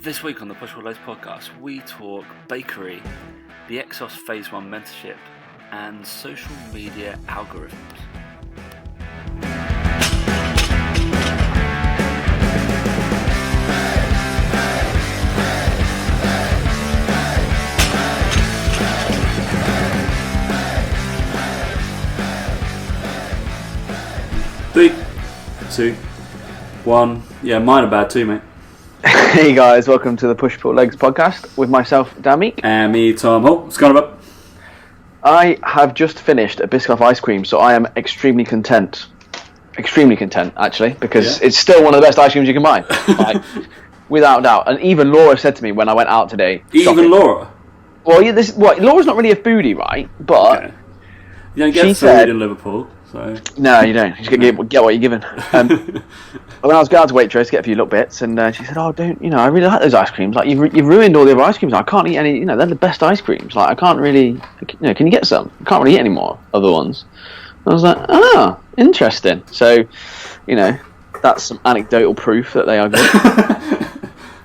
This week on the Push What Loads podcast, we talk bakery, the EXOS Phase One Mentorship, and social media algorithms. Three, two, one. Yeah, mine are bad too, mate. Hey guys, welcome to the Push Pull Legs podcast with myself, Dan Meek. And me, Tom Hall. What's going on, bud? I have just finished a Biscoff ice cream, so I am extremely content. Extremely content, actually, because it's still one of the best ice creams you can buy. Like, without doubt. And even Laura said to me when I went out today... Even Laura? Well, Laura's not really a foodie, right? But... Okay. You don't get food in Liverpool, so... No, you don't. You just get what you're given. When I was going out to Waitrose to get a few little bits, and she said, "Oh, I really like those ice creams. Like, you've ruined all the other ice creams. I can't eat any. They're the best ice creams. Like, I can't really. Can you get some? I can't really eat any more other ones." And I was like, interesting. So, that's some anecdotal proof that they are good.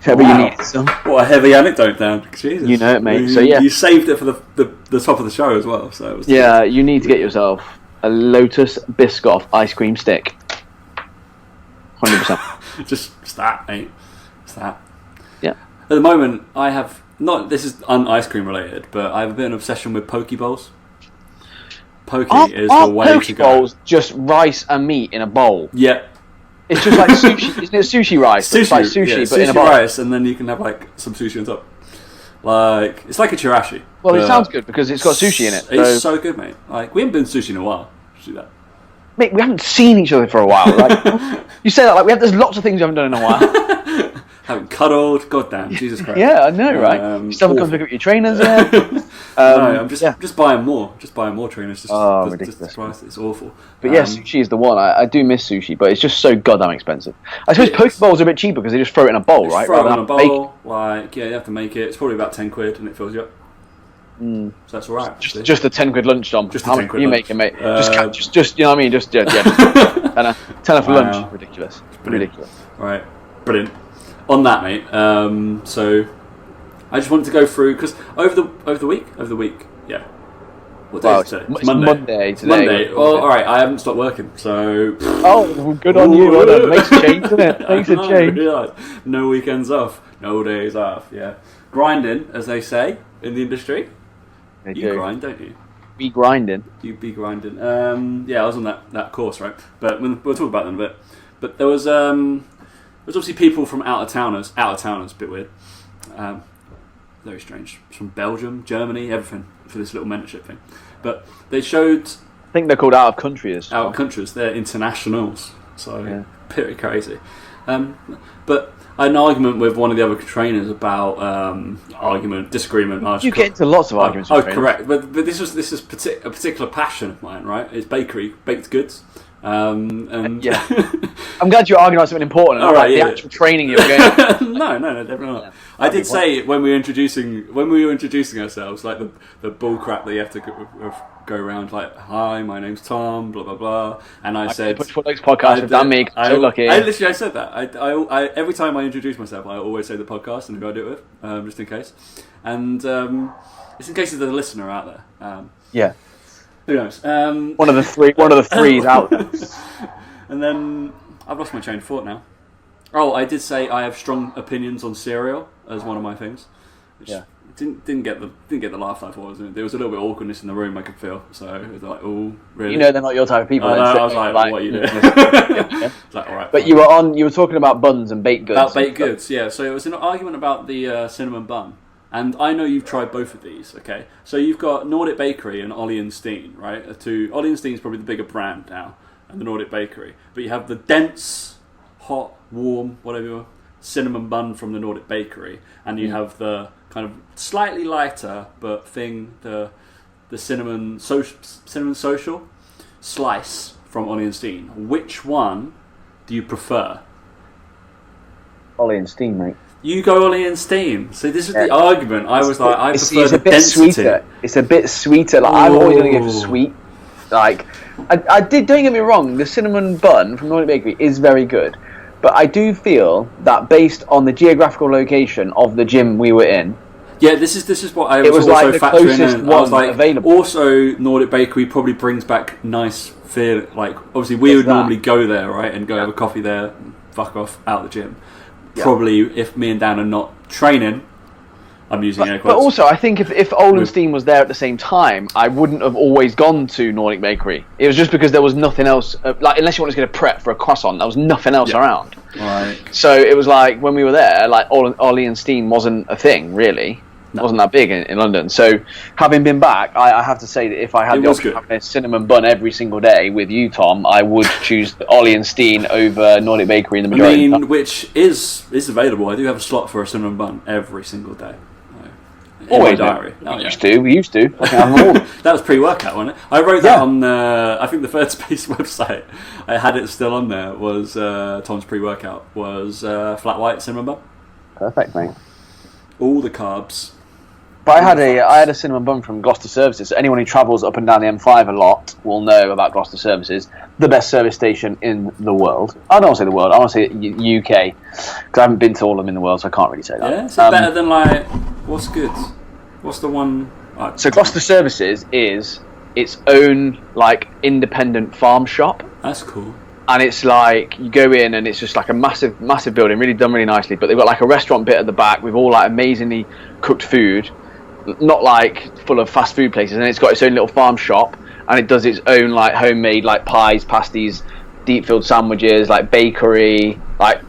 If ever you need some. What a heavy anecdote, Dan. Jesus. You know it, mate. So yeah, you saved it for the top of the show as well. So it was you need to get yourself a Lotus Biscoff ice cream stick. 100%. Just that, mate. Just that. Yeah. At the moment, I have this is ice cream related, but I have a bit of an obsession with poke bowls. Poke is the way to go. Bowls just rice and meat in a bowl. Yeah. It's just like sushi. Isn't it sushi rice? Sushi, it's like sushi, but sushi in a bowl. rice, and then you can have like some sushi on top. Like it's like a chirashi. Well, it sounds good because it's got sushi in it. It's so good, mate. Like we haven't been sushi in a while. We should do that. Mate, we haven't seen each other for a while. Like you say that, like there's lots of things we haven't done in a while. Haven't cuddled. God damn, Jesus Christ. Yeah, I know, right? You still haven't come to look at your trainers yet. No, I'm just buying more. Just buying more trainers. Ridiculous. Just price. It's awful. But sushi is the one. I do miss sushi, but it's just so goddamn expensive. I suppose poke bowls are a bit cheaper because they just throw it in a bowl, right? Throw it in a bowl. You have to make it. It's probably about 10 quid, and it fills you up. So that's all right. Just a 10 quid lunch, Dom. Just how much you make it, mate? Just you know what I mean? Just tenner for lunch. Ridiculous. Ridiculous. All right, brilliant. On that, mate. So I just wanted to go through because over the week, yeah. What day is it today? It's Monday today. Monday. Well, all right. I haven't stopped working, so. Oh, good on you. Well done. Makes a change, doesn't it? Makes a change. No weekends off. No days off. Yeah. Grinding, as they say in the industry. You grind, don't you? Be grinding. You be grinding. I was on that course, right? But we'll talk about them a bit. But there was obviously people from out of towners, a bit weird. Very strange. From Belgium, Germany, everything for this little mentorship thing. But they showed. I think they're called out of countries. Out of countries, they're internationals. So pretty crazy. But I had an argument with one of the other trainers about disagreement. You get into lots of arguments. Oh, correct. But this is a particular passion of mine, right? It's bakery, baked goods. I'm glad you're arguing about something important. All right, the actual training you're getting. No, definitely not. Yeah, I did say when we were introducing ourselves, like the bull crap that you have to go around, like, "Hi, my name's Tom," blah blah blah, and I said, "Push Foot Legs podcast with Dan Meek." So lucky. I said that. I every time I introduce myself, I always say the podcast and who I do it with, just in case, and it's in case there's a listener out there. Who knows? One of the three's out there. And then I've lost my train of thought now. Oh, I did say I have strong opinions on cereal as one of my things. Which didn't get the laugh I thought was. There was a little bit of awkwardness in the room I could feel. So it was like, oh, really? They're not your type of people. I was like, what are you doing? It's like, all right. But fine. You were talking about buns and baked goods. About baked goods, yeah. So it was an argument about the cinnamon bun. And I know you've tried both of these, okay? So you've got Nordic Bakery and Ollie and Steen, right? Ollie and Steen is probably the bigger brand now, and the Nordic Bakery. But you have the dense, hot, warm, whatever, cinnamon bun from the Nordic Bakery, and you have the kind of slightly lighter but the cinnamon social slice from Ollie and Steen. Which one do you prefer? Ollie and Steen, mate. You go Ollie and Steen. So this is the argument. I was like, I prefer the density. Sweeter. It's a bit sweeter. Like, I'm always going to go for sweet. Like, don't get me wrong. The cinnamon bun from Nordic Bakery is very good, But I do feel that based on the geographical location of the gym we were in, yeah, this is what I it was was also like the factoring closest in. I was one like, available. also Nordic Bakery probably brings back nice feel. Like, obviously we would normally go there, right, and go have a coffee there, and fuck off out the gym. Yeah. Probably if me and Dan are not training, I'm using air quotes. But also, I think if Olenstein was there at the same time, I wouldn't have always gone to Nordic Bakery. It was just because there was nothing else. Like, unless you wanted to get a prep for a croissant, there was nothing else around. Right. So it was like when we were there, like Ollie and Steen wasn't a thing really. It wasn't that big in London. So having been back, I have to say that if I had the option of having a cinnamon bun every single day with you, Tom, I would choose Ollie and Steen over Nordic Bakery in the majority of the time. Which is available. I do have a slot for a cinnamon bun every single day. Always diary. We used to. That was pre-workout, wasn't it? I wrote that on, I think the Third Space website. I had it still on there. Was Tom's pre-workout was flat white cinnamon bun. Perfect, mate. All the carbs. But I had a cinnamon bun from Gloucester Services. So anyone who travels up and down the M5 a lot will know about Gloucester Services, the best service station in the world. I don't want to say the world. I want to say UK, because I haven't been to all of them in the world, so I can't really say that. Yeah, is it better than like what's good? What's the one? So Gloucester Services is its own like independent farm shop. That's cool. And it's like you go in and it's just like a massive building, really done really nicely. But they've got like a restaurant bit at the back with all like amazingly cooked food, not like full of fast food places. And it's got its own little farm shop, and it does its own like homemade like pies, pasties, deep filled sandwiches, like bakery, like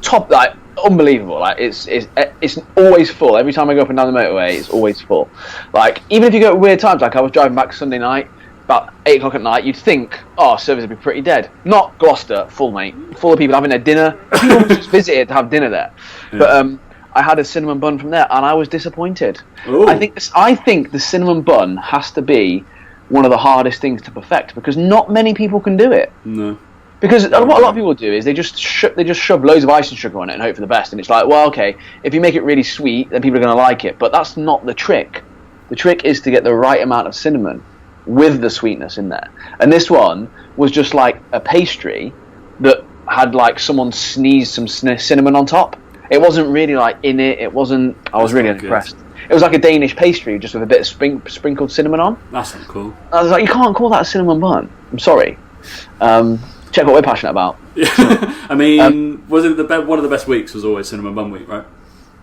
unbelievable. Like it's always full. Every time I go up and down the motorway, it's always full. Like even if you go at weird times, like I was driving back Sunday night. About 8 o'clock at night, you'd think, service would be pretty dead. Not Gloucester, full, mate. Full of people having their dinner. People just visited to have dinner there. Yeah. But I had a cinnamon bun from there, and I was disappointed. Ooh. I think the cinnamon bun has to be one of the hardest things to perfect, because not many people can do it. No. Because what a lot of people do is they just shove loads of icing sugar on it and hope for the best. And it's like, well, okay, if you make it really sweet, then people are going to like it. But that's not the trick. The trick is to get the right amount of cinnamon with the sweetness in there. And this one was just like a pastry that had like someone sneezed some cinnamon on top. It wasn't really like in it. It wasn't. I was really impressed. It was like a Danish pastry just with a bit of sprinkled cinnamon on. That's not cool. I was like, you can't call that a cinnamon bun. I'm sorry. Check what we're passionate about. I mean, was it one of the best weeks was always cinnamon bun week, right?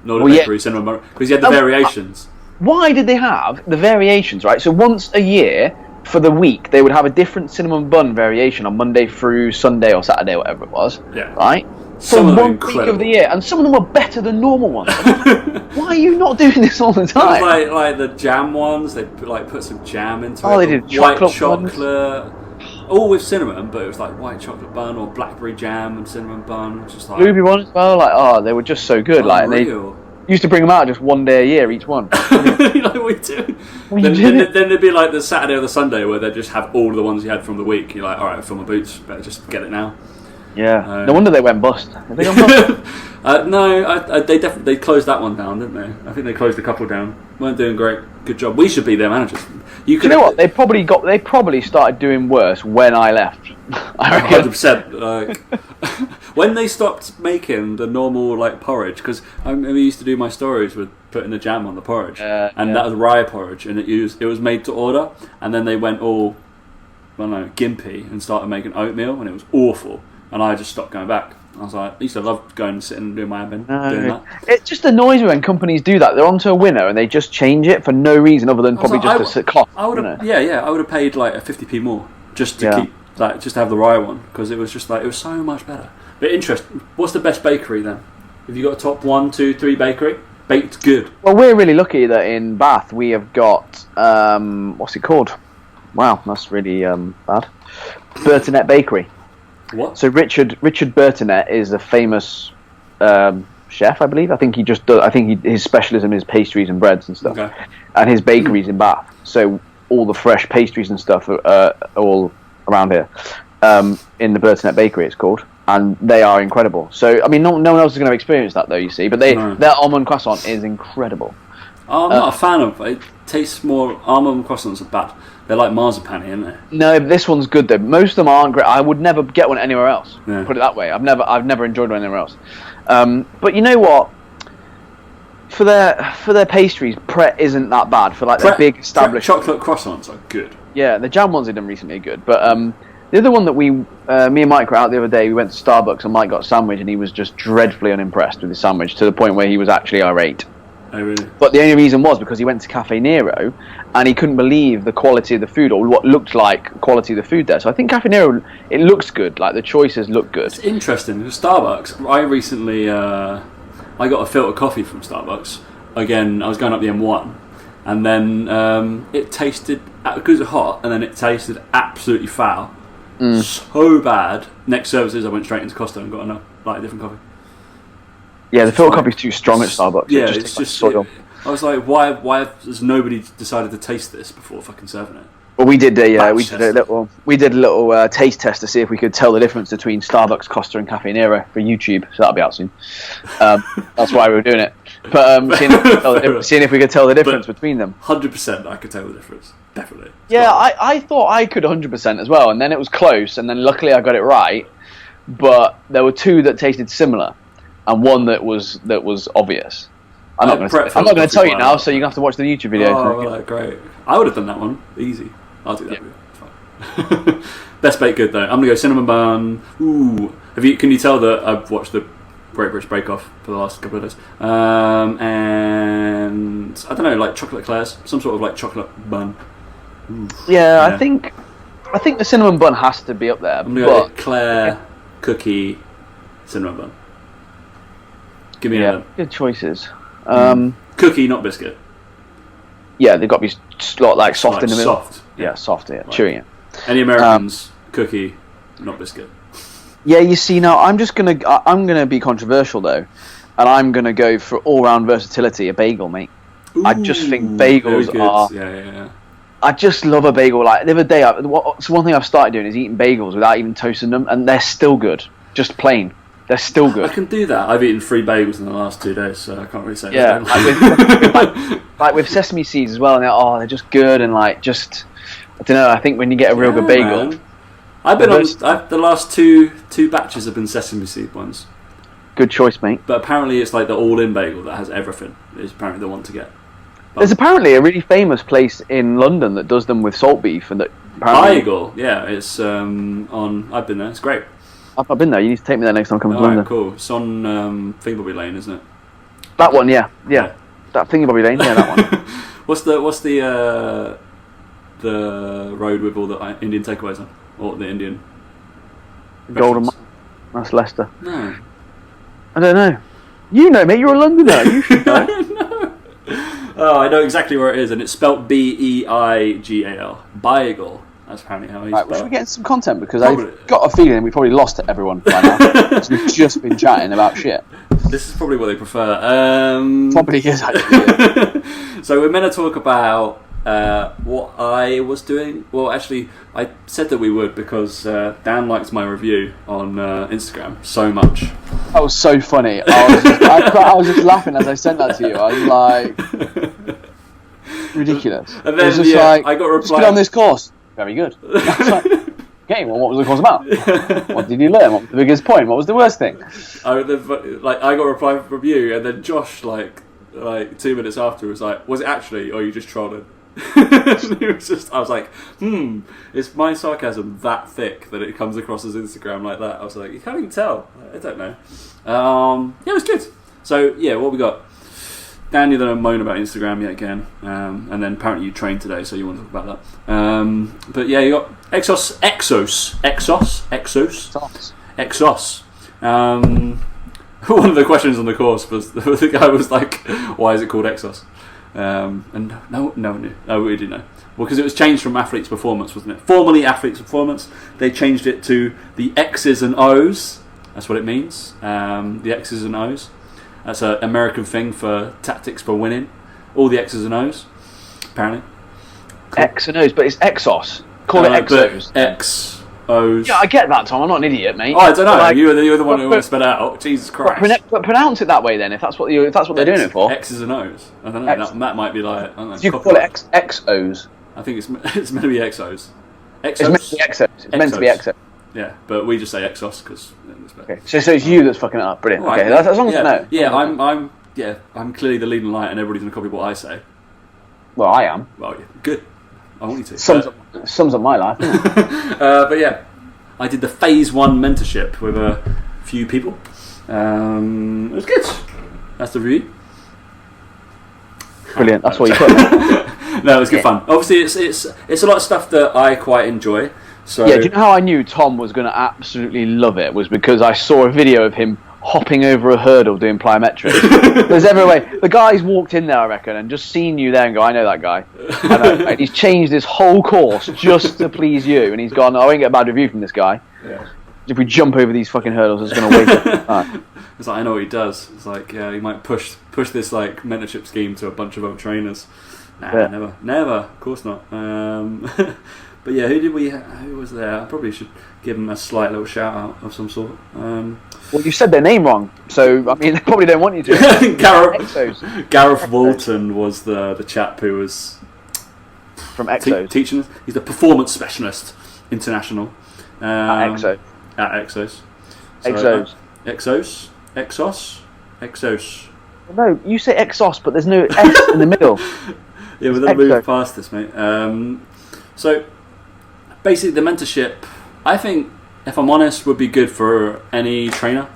Nordic Bakery cinnamon bun, because you had the variations. Why did they have the variations, right? So once a year for the week, they would have a different cinnamon bun variation on Monday through Sunday or Saturday, whatever it was. Yeah. Right? Some for 1 week of the year, and some of them were better than normal ones. Why are you not doing this all the time? Like the jam ones, they put some jam into it. Oh, they did white chocolate. All with cinnamon, but it was like white chocolate bun or blackberry jam and cinnamon bun. Just like blueberry one as well. They were just so good. And they used to bring them out just one day a year, each one. Like we do. Then there'd be like the Saturday or the Sunday where they'd just have all the ones you had from the week. You're like, all right, fill my boots, better just get it now. Yeah. No wonder they went bust. Have they gone bust? No, they closed that one down, didn't they? I think they closed a couple down. Weren't doing great. Good job. We should be their managers. Do you know what? They probably started doing worse when I left. I reckon. 100%. When they stopped making the normal like porridge, because I used to do my stories with putting the jam on the porridge, that was rye porridge, and it was made to order, and then they went all, I don't know, gimpy and started making oatmeal, and it was awful, and I just stopped going back. I was like, I used to love going and sitting and doing my admin, doing that. It just annoys me when companies do that. They're onto a winner and they just change it for no reason other than probably just a cost. I would have paid like a 50p more just to keep just to have the rye one, because it was just like it was so much better. But interesting. What's the best bakery then? Have you got a top 1, 2, 3 bakery? Baked good. Well, we're really lucky that in Bath we have got what's it called? Wow, that's really bad. Burtonet Bakery. What? So Richard Burtonet is a famous chef, I believe. I think he just does. I think his specialism is pastries and breads and stuff. Okay. And his bakery's in Bath, so all the fresh pastries and stuff are all around here. In the Burtonet Bakery, it's called, and they are incredible. So I mean, no one else is going to experience that though. You see, but their almond croissant is incredible. I'm not a fan of it. tastes more. Almond croissants are bad. They're like marzipan, aren't they? No, this one's good though. Most of them aren't great. I would never get one anywhere else. Yeah. Put it that way. I've never enjoyed one anywhere else. But you know what? For their pastries, Pret isn't that bad. For like their big established chocolate croissants are good. Yeah, the jam ones they've done recently are good. But the other one that me and Mike were out the other day, we went to Starbucks and Mike got a sandwich and he was just dreadfully unimpressed with the sandwich to the point where he was actually irate. Oh, really? But the only reason was because he went to Cafe Nero and he couldn't believe the quality of the food or what looked like quality of the food there. So I think Cafe Nero, it looks good. Like the choices look good. It's interesting. With Starbucks, I recently I got a filter coffee from Starbucks. Again, I was going up the M1 and then it tasted, because it was hot, and then it tasted absolutely foul. So bad. Next services, I went straight into Costa and got a different coffee. Yeah, the filter coffee's too strong at Starbucks. Yeah, it's just. I was like, why has nobody decided to taste this before fucking serving it? Well, we did a little taste test to see if we could tell the difference between Starbucks, Costa, and Cafe Nero for YouTube. So that'll be out soon. That's why we were doing it. But seeing if we could tell the difference between them. 100%, I could tell the difference. Definitely. Yeah, I thought I could 100% as well, and then it was close, and then luckily I got it right. But there were two that tasted similar, and one that was obvious. I'm not going to tell you now, so you're going to have to watch the YouTube video. Oh, well, great. I would have done that one. Easy. I'll do that. Yeah. Fine. Best baked good, though. I'm going to go cinnamon bun. Ooh. Can you tell that I've watched the Great British Bake Off for the last couple of days? And I don't know, like chocolate eclairs. Some sort of like chocolate bun. Yeah, I think the cinnamon bun has to be up there. I'm going to go eclair, cookie, cinnamon bun. Give me a... Good choices. Cookie, not biscuit. Yeah, they've got to be like soft in the middle. Soft. Yeah, soft. Yeah, chewing it. Any Americans, cookie, not biscuit. Yeah, you see, now I'm gonna be controversial though, and I'm gonna go for all-round versatility. A bagel, mate. Ooh, I just think bagels are. Yeah. I just love a bagel. Like the other day, so one thing I've started doing is eating bagels without even toasting them, and they're still good, just plain. They're still good. I can do that. I've eaten 3 bagels in the last 2 days, so I can't really say. Yeah, like with sesame seeds as well, and they're just good, and like just I don't know. I think when you get a real good bagel, man. I've been the last two batches have been sesame seed ones. Good choice, mate. But apparently, it's like the all-in bagel that has everything. Is apparently the one to get. But there's apparently a really famous place in London that does them with salt beef, and that Bagel. Yeah, it's on. I've been there. It's great. I've been there. You need to take me there next time I come to London. Cool. It's on Thingbobby Lane, isn't it? That one, yeah. That Thingbobby Lane, yeah, that one. What's the road with all the Indian takeaways on, or the Indian? Golden Mile. That's Leicester. No. I don't know. You know, mate. You're a Londoner. You should know. No. Oh, I know exactly where it is, and it's spelt Beigal. Bagel. That's apparently how he's spelled. Should we get some content? Because I've got a feeling we probably lost everyone by now. We've just been chatting about shit. This is probably what they prefer. Probably is, actually. Yeah. So we're meant to talk about what I was doing. Well, actually, I said that we would because Dan liked my review on Instagram so much. That was so funny. I was just laughing as I sent that to you. I was like, ridiculous. And then, it was just like, I got a reply. Just get on this course. Very good. Okay, well, what was the course about? What did you learn? What was the biggest point? What was the worst thing? I got a reply from you, and then Josh, like 2 minutes after, was like, "Was it actually, or are you just trolling?" It was just, I was like, is my sarcasm that thick that it comes across as Instagram like that? I was like, you can't even tell. I don't know. Yeah, it was good. So yeah, what we got? Dan, you don't moan about Instagram yet again, and then apparently you trained today, so you want to talk about that. But yeah, you got EXOS. One of the questions on the course was the guy was like, "Why is it called EXOS?" And no, we didn't know. Well, because it was changed from Athletes Performance, wasn't it? Formerly Athletes Performance, they changed it to the X's and O's. That's what it means. The X's and O's. That's an American thing for tactics for winning. All the X's and O's, apparently. Cool. X and O's, but it's EXOS. Call it EXOS. O's. Yeah, I get that, Tom. I'm not an idiot, mate. Oh, I don't know. Like, you're the one who wants to spell it out. Jesus Christ. but pronounce it that way then, if that's what they're doing it for. X's and O's. I don't know. That might be like. I don't know, you call it EXOS. I think it's meant to be EXOS. It's meant to be EXOS. It's meant to be EXOS. Yeah, but we just say EXOS because. Okay. So it's you that's fucking it up. Brilliant. Right, okay, as long as I know. Yeah, I'm clearly the leading light, and everybody's gonna copy what I say. Well, I am. Well, yeah, good. I want you to. Sums up my life. Doesn't it? But yeah, I did the Phase One Mentorship with a few people. It was good. That's the review. Brilliant. That's what you put. No, it was good fun. Obviously, it's a lot of stuff that I quite enjoy. So yeah, do you know how I knew Tom was going to absolutely love it? Was because I saw a video of him hopping over a hurdle doing plyometrics. There's every way. The guy's walked in there, I reckon, and just seen you there and go, I know that guy. And he's changed his whole course just to please you. And he's gone, I won't get a bad review from this guy. Yeah. If we jump over these fucking hurdles, it's going to waste time. It's like, I know what he does. It's like, he might push this like mentorship scheme to a bunch of other trainers. Nah, never. Of course not. But yeah, who was there? I probably should give them a slight little shout out of some sort. Well, you said their name wrong, so I mean, they probably don't want you to. Gareth Walton was the chap who was from EXOS teaching. He's the performance specialist international at EXOS. At EXOS. EXOS. No, you say EXOS, but there's no S in the middle. Yeah, we're going to move past this, mate. So, basically, the mentorship, I think, if I'm honest, would be good for any trainer,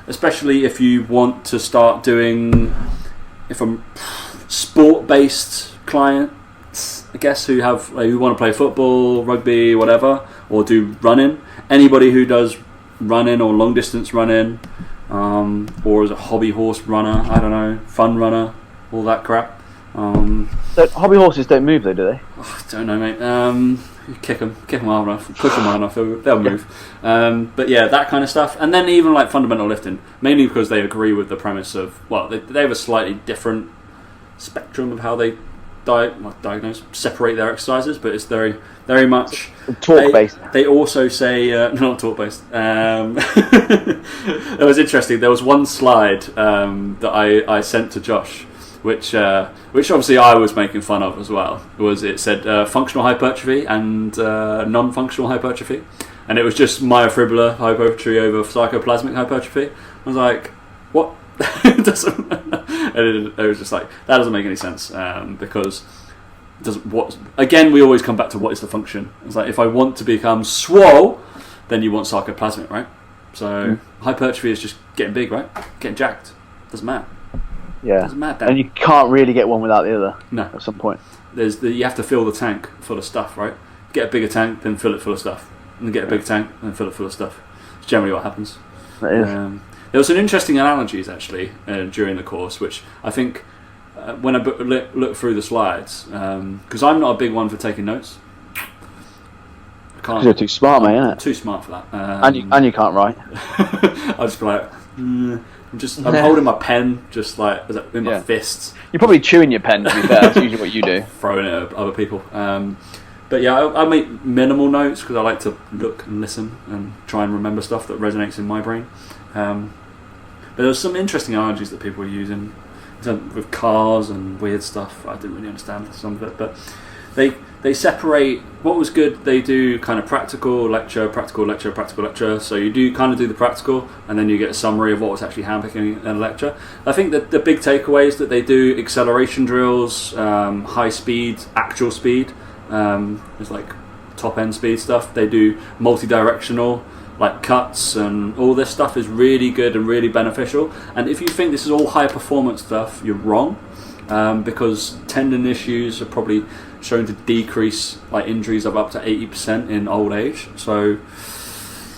especially if you want to start doing, if I'm sport-based clients, I guess, who want to play football, rugby, whatever, or do running. Anybody who does running or long-distance running, or as a hobby horse runner, I don't know, fun runner, all that crap. So hobby horses don't move though, do they? I don't know, mate. You kick them hard enough, push them hard enough, they'll move. But yeah, that kind of stuff. And then even like fundamental lifting, mainly because they agree with the premise of, well, they have a slightly different spectrum of how they separate their exercises, but it's very, very much talk-based. They also say, not talk-based. It was interesting. There was one slide that I sent to Josh, which obviously I was making fun of as well. It said functional hypertrophy and non-functional hypertrophy, and it was just myofibrillar hypertrophy over sarcoplasmic hypertrophy. I was like, what? It was just like, that doesn't make any sense, because again, we always come back to what is the function. It's like, if I want to become swole, then you want sarcoplasmic, right? So hypertrophy is just getting big, right? Getting jacked. Doesn't matter. Yeah, doesn't matter. And you can't really get one without the other. No, at some point. You have to fill the tank full of stuff, right? Get a bigger tank, then fill it full of stuff, and then get a bigger tank, and fill it full of stuff. It's generally what happens. That is. There were some interesting analogies actually during the course, which I think when I look through the slides, because I'm not a big one for taking notes. I can't. You're too smart, mate. Isn't it? Too smart for that. And you can't write. I'll just be like, I'm holding my pen just like in my fists. You're probably chewing your pen, to be fair. That's usually what you do. Throwing it at other people. But yeah, I make minimal notes because I like to look and listen and try and remember stuff that resonates in my brain. But there's some interesting analogies that people were using with cars and weird stuff. I didn't really understand some of it, but they separate. What was good, they do kind of practical lecture. So you do kind of do the practical, and then you get a summary of what was actually happening in a lecture. I think that the big takeaways that they do acceleration drills, high speed, actual speed. It's like top end speed stuff. They do multi-directional, like cuts, and all this stuff is really good and really beneficial. And if you think this is all high performance stuff, you're wrong, because tendon issues are probably shown to decrease like injuries of up to 80% in old age. So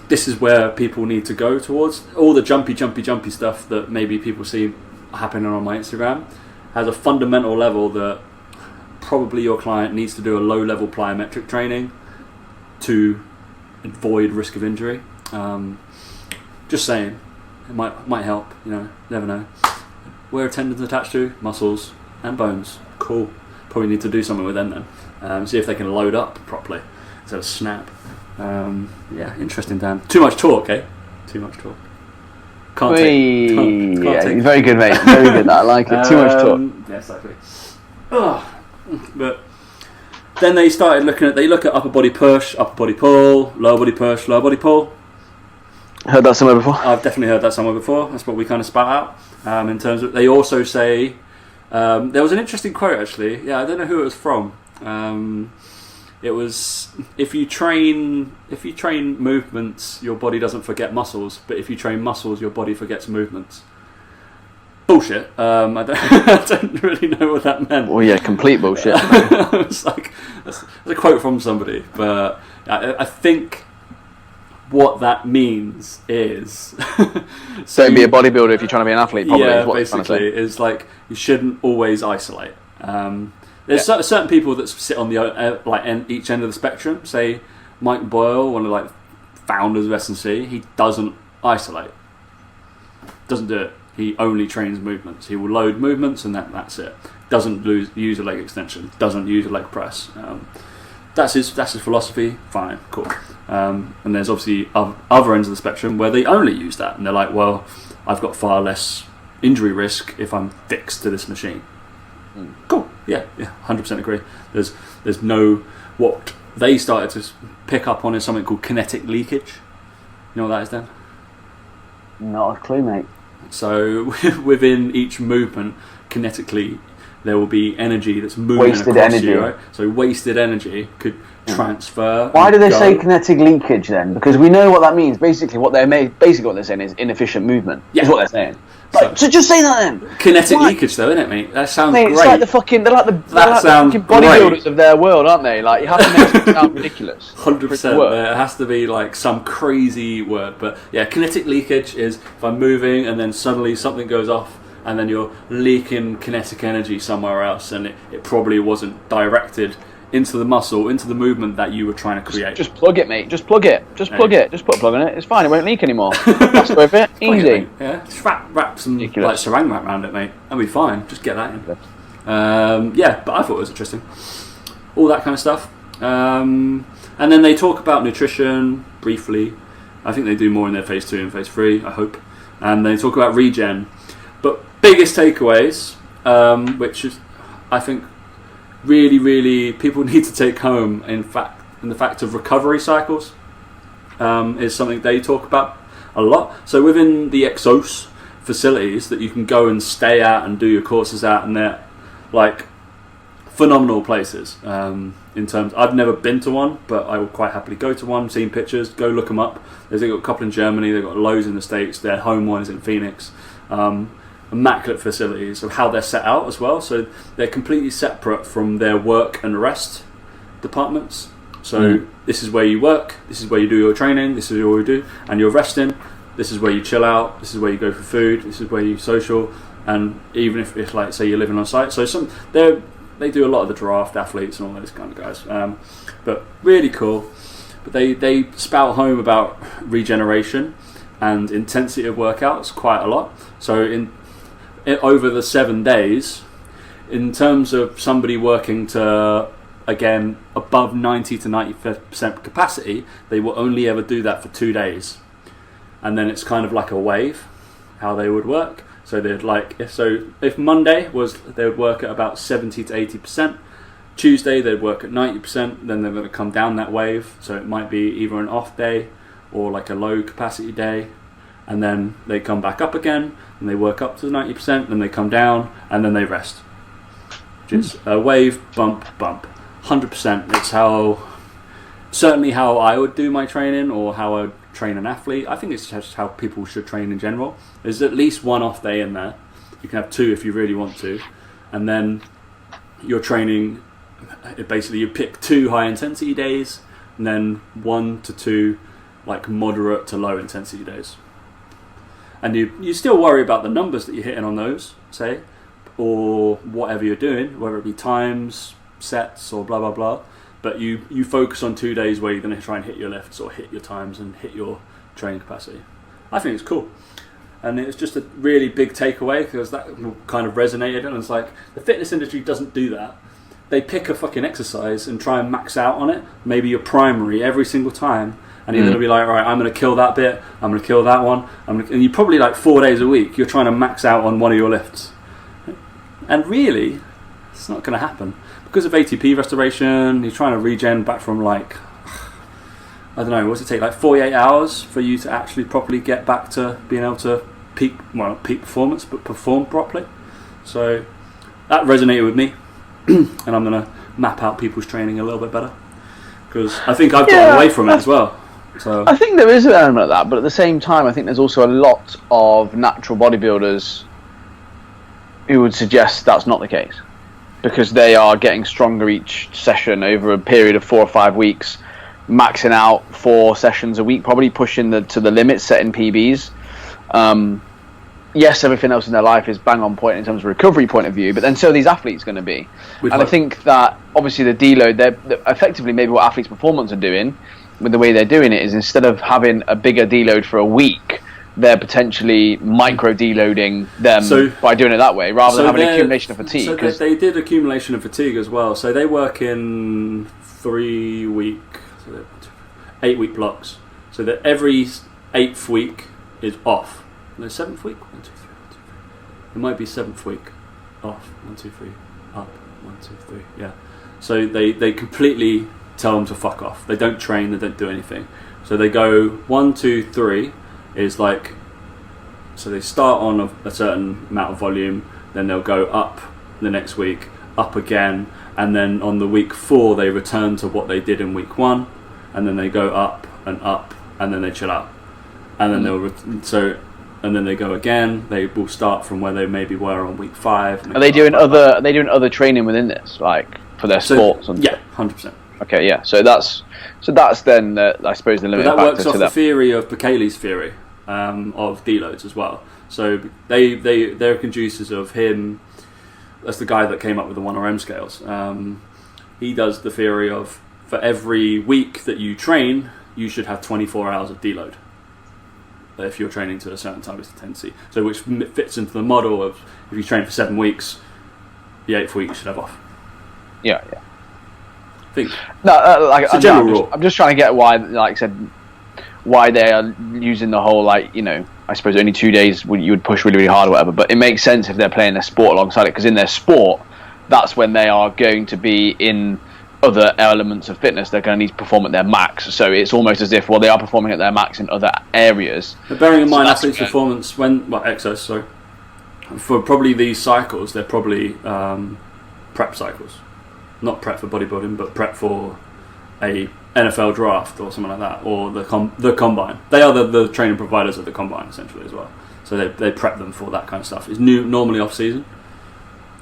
this is where people need to go towards. All the jumpy stuff that maybe people see happening on my Instagram has a fundamental level that probably your client needs to do a low level plyometric training to avoid risk of injury. Just saying, it might help, never know. Where are tendons attached to? Muscles and bones. Cool. Probably need to do something with them then. See if they can load up properly instead of snap. Yeah, interesting, Dan. Too much talk, eh? Too much talk. Can't Yeah, take. very good, mate. Very good. I like it. Too much talk. Yeah, exactly. But then they started they look at upper body push, upper body pull, lower body push, lower body pull. Heard that somewhere before? I've definitely heard that somewhere before. That's what we kind of spout out. In terms of, they also say, there was an interesting quote actually. Yeah, I don't know who it was from. It was, if you train movements, your body doesn't forget muscles, but if you train muscles, your body forgets movements. Bullshit. I don't really know what that meant. Well, yeah, complete bullshit. It's like that's a quote from somebody, but I think what that means is so be a bodybuilder if you're trying to be an athlete. Probably, yeah, is what basically, is like you shouldn't always isolate. There's certain people that sit on the each end of the spectrum. Say Mike Boyle, one of the founders of S&C, he doesn't isolate. Doesn't do it. He only trains movements. He will load movements and that's it. Doesn't use a leg extension. Doesn't use a leg press. That's his philosophy. Fine, cool. And there's obviously other ends of the spectrum where they only use that, and they're like, well, I've got far less injury risk if I'm fixed to this machine. Cool. Yeah, 100% agree. There's no, what they started to pick up on is something called kinetic leakage. You know what that is, Dan? Not a clue, mate. So within each movement, kinetically, there will be energy that's moving wasted across energy. you, right? So wasted energy could transfer. Why do they say kinetic leakage then? Because we know what that means. Basically, what they're saying is inefficient movement. Yeah. Is what they're saying. So just say that then. Kinetic leakage, though, isn't it, mate? That sounds great. It's like the fucking they're like the fucking bodybuilders of their world, aren't they? Like you have to make it sound ridiculous. 100%. There has to be some crazy word, but yeah, kinetic leakage is if I'm moving and then suddenly something goes off, and then you're leaking kinetic energy somewhere else, and it probably wasn't directed into the muscle, into the movement that you were trying to create. Just plug it, mate. Just plug it. Just plug it. Just put a plug in it. It's fine. It won't leak anymore. That's with it. Easy. Yeah. Just wrap some saran wrap around it, mate. That'll be fine. Just get that in. Yeah, but I thought it was interesting. All that kind of stuff. And then they talk about nutrition briefly. I think they do more in their phase 2 and phase 3, I hope. And they talk about regen. But biggest takeaways, which is, I think, really, really people need to take home, in the fact of recovery cycles, is something they talk about a lot. So within the EXOS facilities that you can go and stay at and do your courses at, and they're phenomenal places. In terms, I've never been to one, but I will quite happily go to one. Seen pictures, go look them up. They've got a couple in Germany, they've got loads in the States. Their home one is in Phoenix. Immaculate facilities of how they're set out as well. So they're completely separate from their work and rest departments. So this is where you work, this is where you do your training, this is what you do, and you're resting. This is where you chill out, this is where you go for food, this is where you social. And even if say you're living on site, so they do a lot of the draft athletes and all those kind of guys. But really cool. But they spout home about regeneration and intensity of workouts quite a lot. So over the 7 days, in terms of somebody working to, again, above 90 to 95% capacity, they will only ever do that for 2 days. And then it's kind of like a wave, how they would work. So they'd if Monday was, they would work at about 70 to 80%. Tuesday they'd work at 90%, then they're going to come down that wave. So it might be either an off day or a low capacity day. And then they come back up again, and they work up to 90%, then they come down, and then they rest. Just a wave, bump, bump. 100%. It's certainly how I would do my training, or how I would train an athlete. I think it's just how people should train in general. There's at least one off day in there. You can have 2 if you really want to. And then you're training, basically you pick 2 high intensity days, and then 1 to 2 moderate to low intensity days. And you still worry about the numbers that you're hitting on those, say, or whatever you're doing, whether it be times, sets, or blah, blah, blah. But you focus on 2 days where you're going to try and hit your lifts or hit your times and hit your training capacity. I think it's cool. And it's just a really big takeaway, because that kind of resonated. And it's the fitness industry doesn't do that. they pick a fucking exercise and try and max out on it. Maybe your primary every single time. And you're going to be like, all right, I'm going to kill that bit. I'm going to kill that one. And you probably like 4 days a week, you're trying to max out on one of your lifts. And really, it's not going to happen. Because of ATP restoration, you're trying to regen back from like, I don't know, what does it take? Like 48 hours for you to actually properly get back to being able to peak performance, but perform properly. So that resonated with me. And I'm going to map out people's training a little bit better. Because I think I've gotten away from it as well. So I think there is an element of that, but at the same time, I think there's also a lot of natural bodybuilders who would suggest that's not the case, because they are getting stronger each session over a period of 4 or 5 weeks, maxing out 4 sessions a week, probably pushing to the limit, setting PBs. Yes, everything else in their life is bang on point in terms of recovery point of view, but then so are these athletes going to be. I think that obviously the deload, they're effectively maybe what athletes' performance are doing with the way they're doing it is instead of having a bigger deload for a week, they're potentially micro deloading them by doing it that way, rather than having accumulation of fatigue. So they did accumulation of fatigue as well. So they work in 8 week blocks. So that every 8th week is off. No, 7th week. 1, 2, 3, 1, 2, 3. It might be 7th week off. 1, 2, 3 up. 1, 2, 3. Yeah. So they completely tell them to fuck off. They don't train. They don't do anything. So they go 1, 2, 3 is like. So they start on a certain amount of volume. Then they'll go up the next week, up again, and then on the week 4 they return to what they did in week 1, and then they go up, and then they chill out, and then and then they go again. They will start from where they maybe were on week 5. Are they doing other training within this, like for their sports? Yeah, 100%. Okay, yeah. So that's then I suppose the limiting factor. That works to off that. the theory of Bekele's theory of deloads as well. So they're conducive of him. That's the guy that came up with the 1RM scales. He does the theory of for every week that you train, you should have 24 hours of deload. If you're training to a certain type of intensity, so which fits into the model of if you train for 7 weeks, the 8th week you should have off. Yeah. I think it's a general rule. I'm just trying to get why, like I said, why they are using the whole I suppose only 2 days you would push really, really hard or whatever. But it makes sense if they're playing their sport alongside it, because in their sport, that's when they are going to be in other elements of fitness. They're going to need to perform at their max, so it's almost as if they are performing at their max in other areas. But bearing in mind athletes' performance EXOS, for probably these cycles, they're probably prep cycles, not prep for bodybuilding, but prep for a NFL draft or something like that, or the combine. They are the training providers of the combine essentially as well. So they prep them for that kind of stuff. It's normally off season.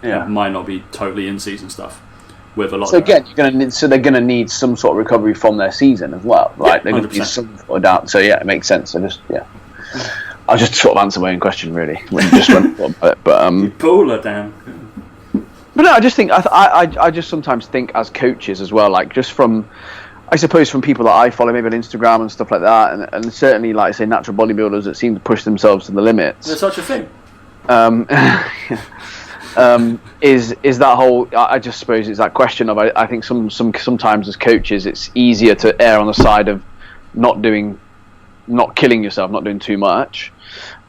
Yeah, it might not be totally in season stuff. With a lot. So again, they're going to need some sort of recovery from their season as well, right? They're going to be some sort of doubt. So yeah, it makes sense. I'll just sort of answer my own question really. When you just you pull her down. But no, I just think I just sometimes think as coaches as well, like just from, I suppose from people that I follow, maybe on Instagram and stuff like that, and certainly like I say natural bodybuilders that seem to push themselves to the limits. There's such a thing. Is that whole? I just suppose it's that question of I think sometimes as coaches it's easier to err on the side of not killing yourself, not doing too much,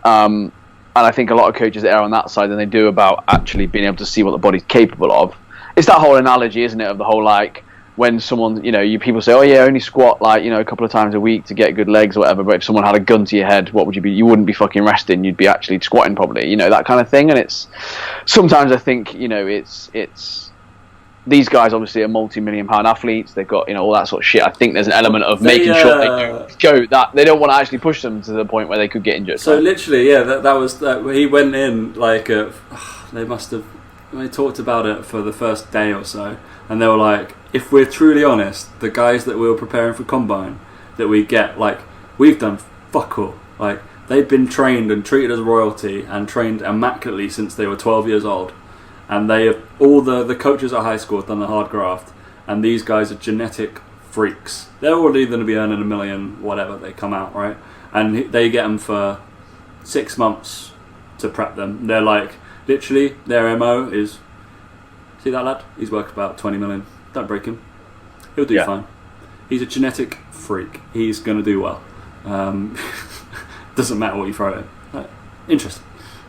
and I think a lot of coaches err on that side than they do about actually being able to see what the body's capable of. It's that whole analogy, isn't it, of the whole like when someone people say, oh yeah, only squat a couple of times a week to get good legs or whatever, but if someone had a gun to your head, what would you be? You wouldn't be fucking resting, you'd be actually squatting probably, that kind of thing. And it's sometimes I think it's these guys obviously are multi-million-pound athletes, they've got all that sort of shit. I think there's an element of making sure they don't go that they don't want to actually push them to the point where they could get injured. So literally that was he went in they talked about it for the first day or so, and they were like, if we're truly honest, the guys that we were preparing for combine that we get, we've done fuck all. They've been trained and treated as royalty and trained immaculately since they were 12 years old, and they have all the coaches at high school have done the hard graft, and these guys are genetic freaks. They're already going to be earning $1 million whatever they come out, right? And they get them for 6 months to prep them. They're literally their MO is See that lad? He's worth about 20 million. Don't break him. He'll do fine. He's a genetic freak. He's going to do well. Doesn't matter what you throw at him. Interesting.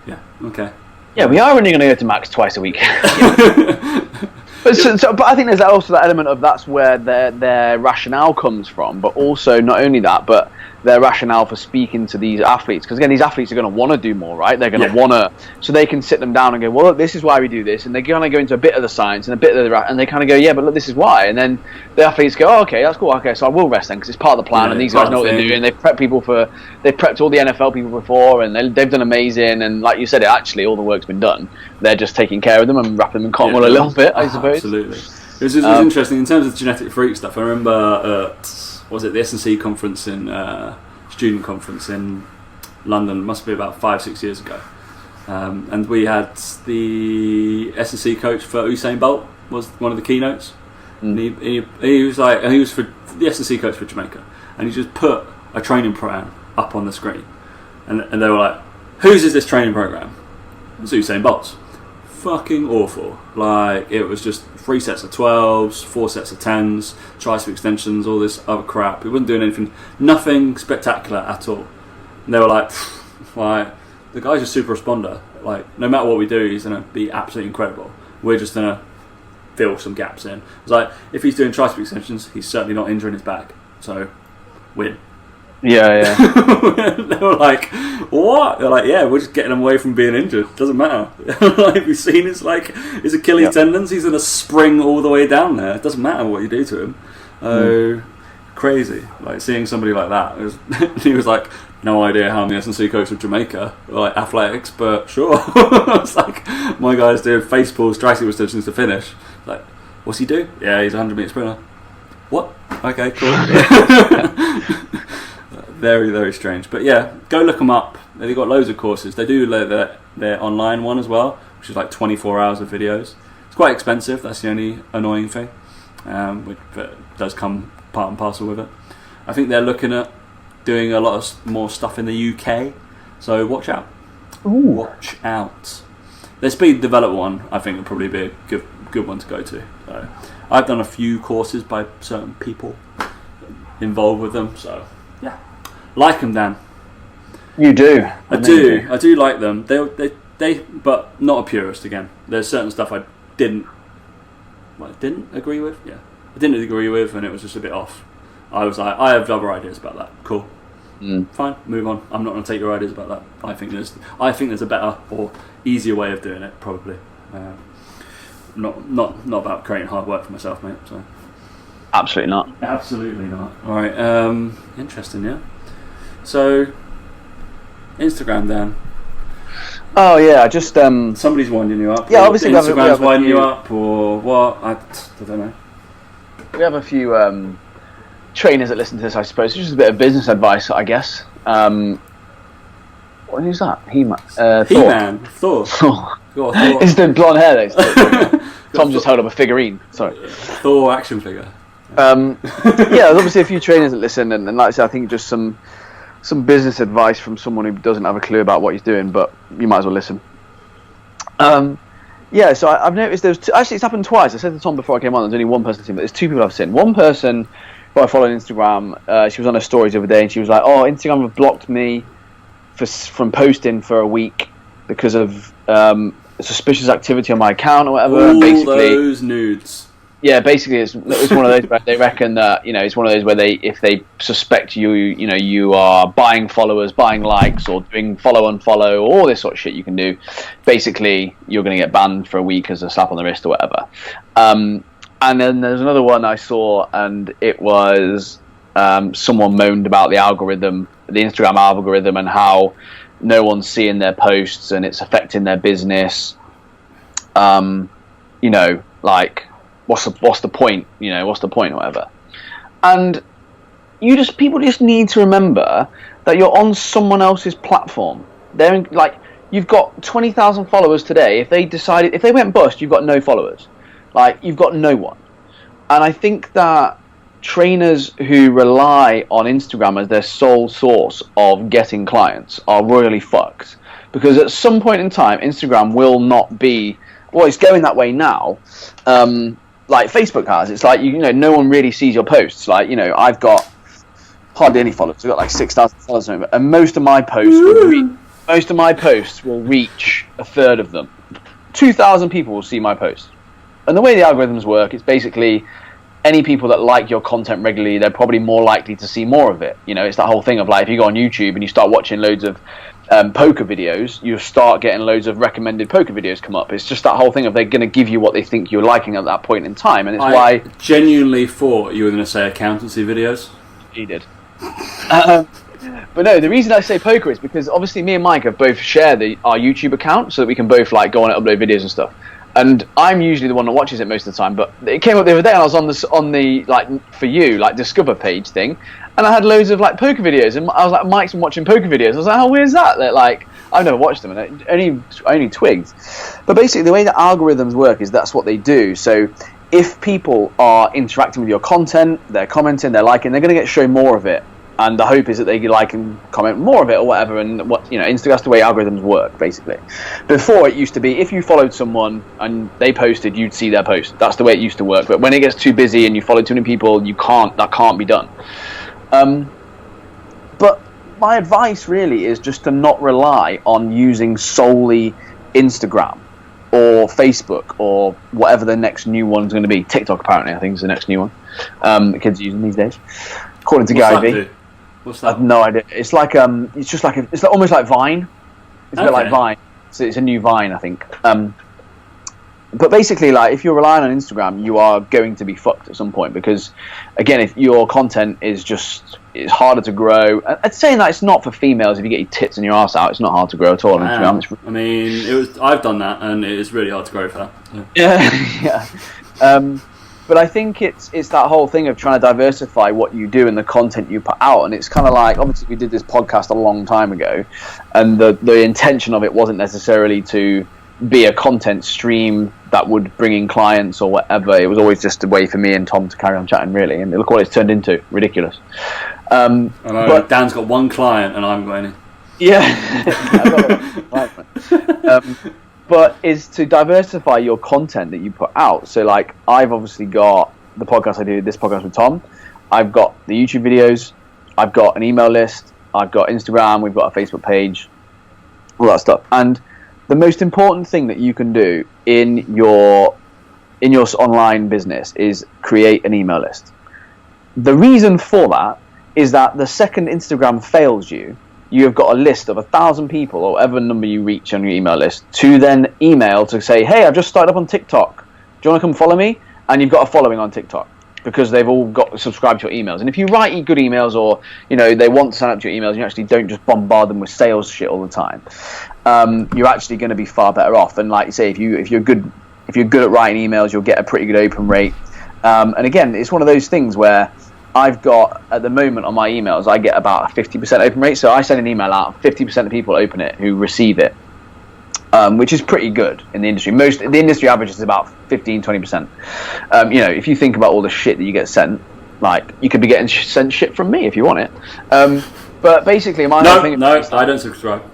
Yeah, okay. Yeah, we are only going to go to Max twice a week. But I think there's also that element of that's where their rationale comes from, but also not only that, but their rationale for speaking to these athletes, because again, these athletes are going to want to do more, right? They're going to want to, so they can sit them down and go, well, look, this is why we do this, and they kind of go into a bit of the science and a bit of the, and they kind of go, yeah, but look, this is why, and then the athletes go, oh, okay, that's cool, okay, so I will rest then because it's part of the plan, and these guys know what they're doing. They've prepped all the NFL people before, and they've done amazing, and like you said, actually all the work's been done. They're just taking care of them and wrapping them in cotton wool a little bit, I suppose. Absolutely. It was interesting in terms of genetic freak stuff. I remember, was it the S&C conference student conference in London? It must be about 5-6 years ago. And we had the S&C coach for Usain Bolt was one of the keynotes. And he was like, and he was for the S&C coach for Jamaica, and he just put a training program up on the screen, and they were like, "Whose is this training program?" It's Usain Bolt's. Fucking awful. Like, it was just 3 sets of 12s, 4 sets of 10s, tricep extensions, all this other crap. It wasn't doing anything, nothing spectacular at all. And they were like, the guy's a super responder. Like, no matter what we do, he's going to be absolutely incredible. We're just going to fill some gaps in. It's like, if he's doing tricep extensions, he's certainly not injuring his back. So, win. Yeah. They were like, what? They're like, yeah, we're just getting him away from being injured. Doesn't matter. Like, we've seen his Achilles tendons. He's going to spring all the way down there. It doesn't matter what you do to him. Crazy. Like, seeing somebody like that. He was like, no idea how I'm the S&C coach of Jamaica, like athletics, but sure. It's like, my guy's doing face pulls, tricep extensions to finish. Like, what's he do? Yeah, he's a 100-meter sprinter. What? Okay, cool. Very, very strange. But yeah, go look them up. They've got loads of courses. They do their online one as well, which is like 24 hours of videos. It's quite expensive. That's the only annoying thing, which does come part and parcel with it. I think they're looking at doing a lot of more stuff in the UK, so watch out. Ooh. Watch out. Their speed develop one, I think, would probably be a good one to go to. So I've done a few courses by certain people involved with them, so yeah. Like them, Dan. You do. I do like them. They, but not a purist. Again, there's certain stuff I didn't agree with. Yeah, I didn't agree with, and it was just a bit off. I was like, I have other ideas about that. Cool, fine, move on. I'm not going to take your ideas about that. I think there's a better or easier way of doing it. Probably, not about creating hard work for myself, mate. So, absolutely not. Absolutely not. All right, interesting, yeah. So, Instagram, Dan. Oh yeah, just somebody's winding you up. Yeah, obviously Instagram's winding you up, or what? I don't know. We have a few trainers that listen to this, I suppose. It's just a bit of business advice, I guess. Who's that? He-Man. Thor. Thor. It's the blonde hair though. Tom just held up a figurine. Sorry. Thor action figure. Yeah, there's obviously a few trainers that listen, and like I said, I think just some business advice from someone who doesn't have a clue about what he's doing, but you might as well listen. Yeah, so I've noticed actually it's happened twice. I said to Tom before I came on, there's only one person, but there's two people I've seen. One person who I follow on Instagram, she was on her stories the other day, and she was like, "Oh, Instagram have blocked me from posting for a week because of suspicious activity on my account or whatever." All and basically, those nudes. Yeah, basically it's one of those where they reckon that, it's one of those where if they suspect you are buying followers, buying likes, or doing follow, all this sort of shit you can do, basically you're going to get banned for a week as a slap on the wrist or whatever. And then there's another one I saw, and it was someone moaned about the Instagram algorithm, and how no one's seeing their posts and it's affecting their business. Like, what's the point? What's the point or whatever? And people just need to remember that you're on someone else's platform. You've got 20,000 followers today. If they went bust, you've got no followers. Like, you've got no one. And I think that trainers who rely on Instagram as their sole source of getting clients are really fucked. Because at some point in time, Instagram will not be well, it's going that way now. Like Facebook has. It's like, you know, no one really sees your posts. Like, you know, I've got hardly any followers. I've got like 6,000 followers, and most of my posts will reach a third of them. 2,000 people will see my posts. And the way the algorithms work, it's basically any people that like your content regularly, they're probably more likely to see more of it. You know, it's that whole thing of like, if you go on YouTube and you start watching loads of poker videos, you start getting loads of recommended poker videos come up. It's just that whole thing of they're going to give you what they think you're liking at that point in time. And it's I genuinely thought you were going to say accountancy videos. You did. But no, the reason I say poker is because obviously me and Mike have both shared our YouTube account so that we can both like go on and upload videos and stuff. And I'm usually the one that watches it most of the time. But it came up the other day, and I was on the like for you like Discover page thing, and I had loads of like poker videos, and I was like, Mike's been watching poker videos. I was like, how weird is that? That like I've never watched them, and I only twigged. But basically, the way the algorithms work is that's what they do. So if people are interacting with your content, they're commenting, they're liking, they're going to get shown more of it. And the hope is that they like and comment more of it or whatever. And what, you know, that's the way algorithms work, basically. Before, it used to be if you followed someone and they posted, you'd see their post. That's the way it used to work. But when it gets too busy and you follow too many people, that can't be done. But my advice really is just to not rely on using solely Instagram or Facebook or whatever the next new one's going to be. TikTok, apparently, I think is the next new one. The kids are using these days, according to Gary Vee. What's that? I have no idea. It's like it's just like it's almost like Vine. It's a bit like Vine. So it's a new Vine, I think. But basically, like if you're relying on Instagram, you are going to be fucked at some point because, again, if your content is it's harder to grow. I'd say that it's not for females. If you get your tits and your ass out, it's not hard to grow at all on Instagram. I mean, I've done that, and it is really hard to grow for that. Yeah. But I think it's that whole thing of trying to diversify what you do and the content you put out. And it's kind of like, obviously we did this podcast a long time ago, and the intention of it wasn't necessarily to be a content stream that would bring in clients or whatever. It was always just a way for me and Tom to carry on chatting, really. And look what it's turned into. Ridiculous. I know, but Dan's got one client and I'm going in. Yeah. But is to diversify your content that you put out. So like I've obviously got the podcast I do, this podcast with Tom. I've got the YouTube videos. I've got an email list. I've got Instagram. We've got a Facebook page. All that stuff. And the most important thing that you can do in your online business is create an email list. The reason for that is that the second Instagram fails you, you have got a list of 1,000 people or whatever number you reach on your email list to then email to say, hey, I've just started up on TikTok. Do you want to come follow me? And you've got a following on TikTok because they've all got subscribed to your emails. And if you write good emails or, you know, they want to sign up to your emails, you actually don't just bombard them with sales shit all the time. You're actually going to be far better off. And like you say, if you're good at writing emails, you'll get a pretty good open rate. And again, it's one of those things where I've got, at the moment on my emails, I get about a 50% open rate. So I send an email out, 50% of people open it who receive it, which is pretty good in the industry. The industry average is about 15-20%. You know, if you think about all the shit that you get sent, like you could be getting sent shit from me if you want it. But basically, whole thing I don't subscribe.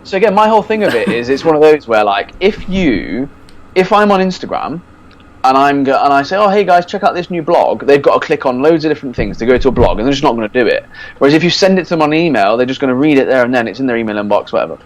So again, my whole thing of it is it's one of those where like if I'm on Instagram and I say, oh, hey guys, check out this new blog, they've got to click on loads of different things to go to a blog, and they're just not going to do it. Whereas if you send it to them on email, they're just going to read it there and then. It's in their email inbox, whatever.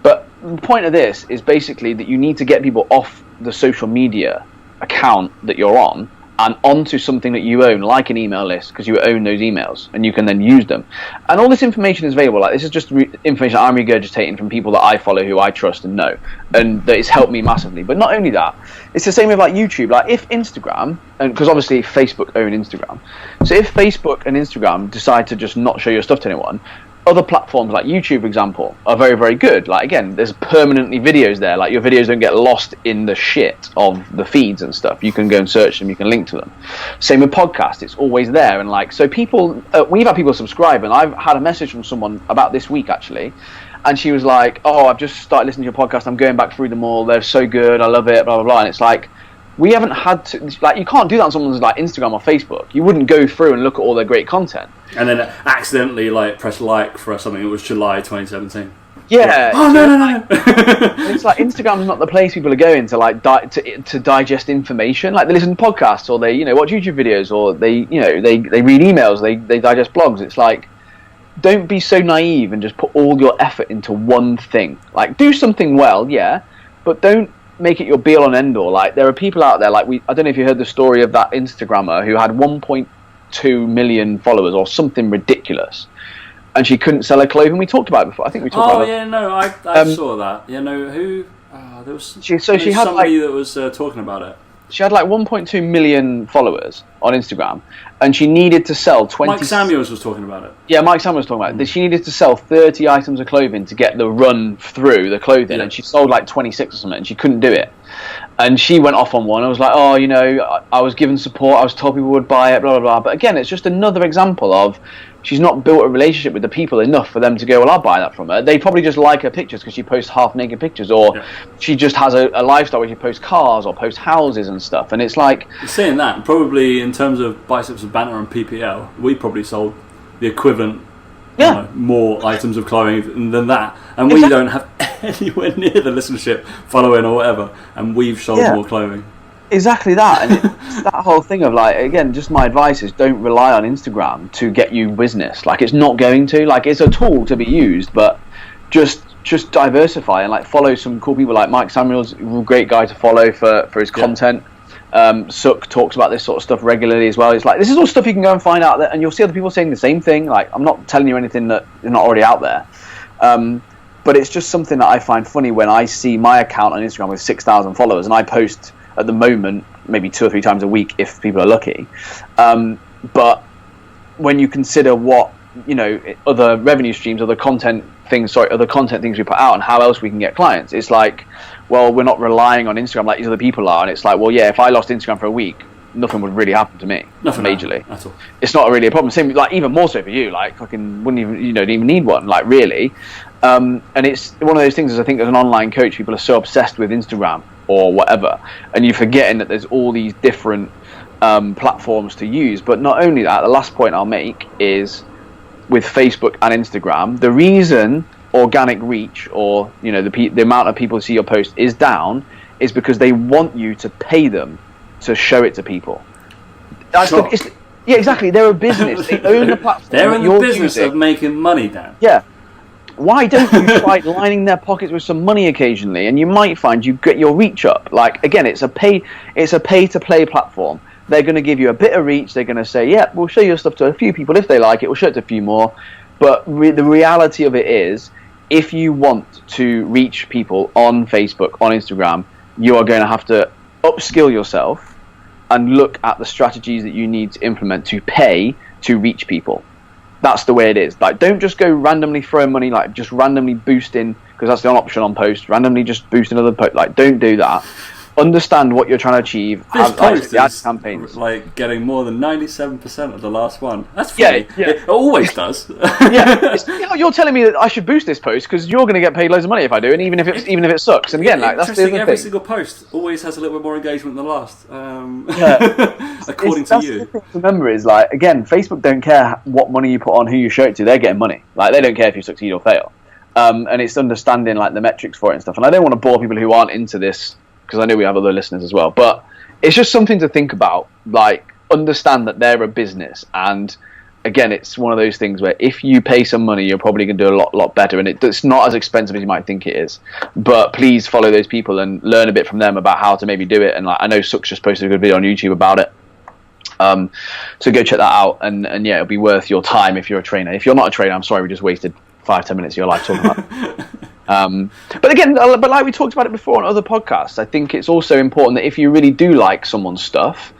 But the point of this is basically that you need to get people off the social media account that you're on and onto something that you own, like an email list, because you own those emails and you can then use them. And all this information is available. Like this is just information I'm regurgitating from people that I follow, who I trust and know, and that it's helped me massively. But not only that, it's the same with like YouTube. Like if Instagram, and because obviously Facebook own Instagram, so if Facebook and Instagram decide to just not show your stuff to anyone, other platforms like YouTube, for example, are very, very good. Like, again, there's permanently videos there. Like, your videos don't get lost in the shit of the feeds and stuff. You can go and search them. You can link to them. Same with podcasts. It's always there. And, like, so people... we've had people subscribe, and I've had a message from someone about this week, actually. And she was like, oh, I've just started listening to your podcast. I'm going back through them all. They're so good. I love it, blah, blah, blah. And it's like... we haven't had to, like, you can't do that on someone's like Instagram or Facebook. You wouldn't go through and look at all their great content and then accidentally like press like for something that was July 2017. Yeah. Oh no. It's like Instagram's not the place people are going to like to digest information. Like they listen to podcasts, or they watch YouTube videos, or they read emails, they digest blogs. It's like, don't be so naive and just put all your effort into one thing. Like, do something well, yeah, but don't make it your be all and end all. Like, there are people out there, like I don't know if you heard the story of that Instagrammer who had 1.2 million followers or something ridiculous, and she couldn't sell her clothing. We talked about it before. I think we talked about it. Oh yeah, no, I saw that. Yeah, no, who? There was she had somebody that was talking about it. She had like 1.2 million followers on Instagram, and she needed to sell 20... Mike Samuels was talking about it. Yeah, Mike Samuels was talking about it. She needed to sell 30 items of clothing to get the run through the clothing, and she sold like 26 or something, and she couldn't do it. And she went off on one. I was like, oh, I was given support, I was told people would buy it, blah, blah, blah. But again, it's just another example of she's not built a relationship with the people enough for them to go, well, I'll buy that from her. They probably just like her pictures because she posts half-naked pictures, or she just has a lifestyle where she posts cars or posts houses and stuff. And it's like... Saying that, probably in terms of Biceps of Banter and PPL, we probably sold the equivalent more items of clothing than that. And we don't have anywhere near the listenership, following or whatever. And we've sold more clothing. Exactly that, and it's that whole thing of like, again, just my advice is don't rely on Instagram to get you business. Like, it's not going to. Like, it's a tool to be used, but just diversify and like follow some cool people. Like Mike Samuels, a great guy to follow for his content. Suk talks about this sort of stuff regularly as well. It's like, this is all stuff you can go and find out there, and you'll see other people saying the same thing. Like, I'm not telling you anything that is not already out there. But it's just something that I find funny when I see my account on Instagram with 6,000 followers, and I post at the moment maybe 2 or 3 times a week if people are lucky. But when you consider what other revenue streams, other content things we put out, and how else we can get clients, it's like, well, we're not relying on Instagram like these other people are. And it's like, well, yeah, if I lost Instagram for a week, nothing would really happen to me. Nothing majorly at all. It's not really a problem. Same, like, even more so for you. Like, fucking wouldn't even don't even need one. Like, really. And it's one of those things. Is I think as an online coach, people are so obsessed with Instagram or whatever, and you're forgetting that there's all these different platforms to use. But not only that, the last point I'll make is with Facebook and Instagram, the reason organic reach, or the amount of people who see your post is down, is because they want you to pay them to show it to people. Yeah, exactly. They're a business. They own the platform. They're in the business of making money, Dan. Yeah. Why don't you try lining their pockets with some money occasionally, and you might find you get your reach up. Like, again, it's a pay to play platform. They're going to give you a bit of reach. They're going to say, yeah, we'll show your stuff to a few people if they like it. We'll show it to a few more. But the reality of it is, if you want to reach people on Facebook, on Instagram, you are going to have to upskill yourself and look at the strategies that you need to implement to pay to reach people. That's the way it is. Like, don't just go randomly throwing money, like just randomly boosting, because that's the option on post, randomly just boosting other posts. Like, don't do that. Understand what you're trying to achieve. This post ad is campaigns. Like getting more than 97% of the last one. That's funny. Yeah. It always does. You're telling me that I should boost this post because you're going to get paid loads of money if I do, and even if it sucks. And again, like, that's the other every thing. single post always has a little bit more engagement than the last. According to that's you. The thing to remember is, like, again, Facebook don't care what money you put on, who you show it to. They're getting money. Like, they don't care if you succeed or fail. And it's understanding like the metrics for it and stuff. And I don't want to bore people who aren't into this, because I know we have other listeners as well, but it's just something to think about. Like, understand that they're a business, and again, it's one of those things where if you pay some money, you're probably going to do a lot better, and it's not as expensive as you might think it is. But please follow those people and learn a bit from them about how to maybe do it. And like, I know Suk's just posted a good video on YouTube about it, so go check that out. And yeah, it'll be worth your time if you're a trainer. If you're not a trainer, I'm sorry, we just wasted 5-10 minutes of your life talking about it. But again, but like we talked about it before on other podcasts, I think it's also important that if you really do like someone's stuff,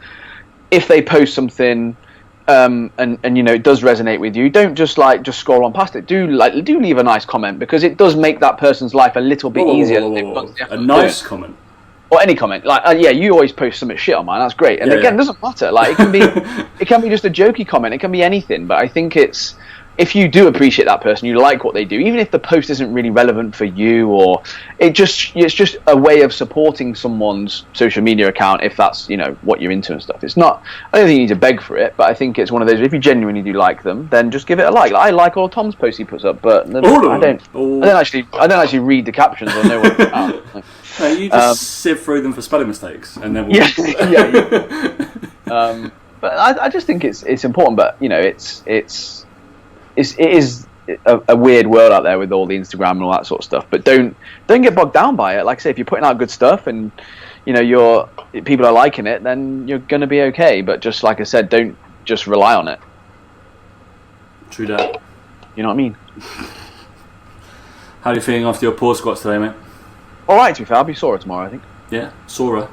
if they post something and it does resonate with you, don't just scroll on past it. Do leave a nice comment, because it does make that person's life a little bit easier. A nice comment, or any comment. Like, you always post some shit on mine. That's great. And it doesn't matter. Like, it can be just a jokey comment. It can be anything. But I think it's if you do appreciate that person, you like what they do, even if the post isn't really relevant for you, or it's just a way of supporting someone's social media account if that's, you know, what you're into and stuff. It's not, I don't think you need to beg for it, but I think it's one of those, if you genuinely do like them, then just give it a like. I like all Tom's posts he puts up, but I don't actually read the captions or know what it's about. Like, no, you just sieve through them for spelling mistakes, and then but I just think it's important. But you know, it is a weird world out there with all the Instagram and all that sort of stuff. But don't get bogged down by it. Like I say, if you're putting out good stuff and you know people are liking it, then you're going to be okay. But just like I said, don't just rely on it. True that. You know what I mean? How are you feeling after your pause squats today, mate? All right, to be fair, I'll be sore tomorrow, I think. Yeah, sorer.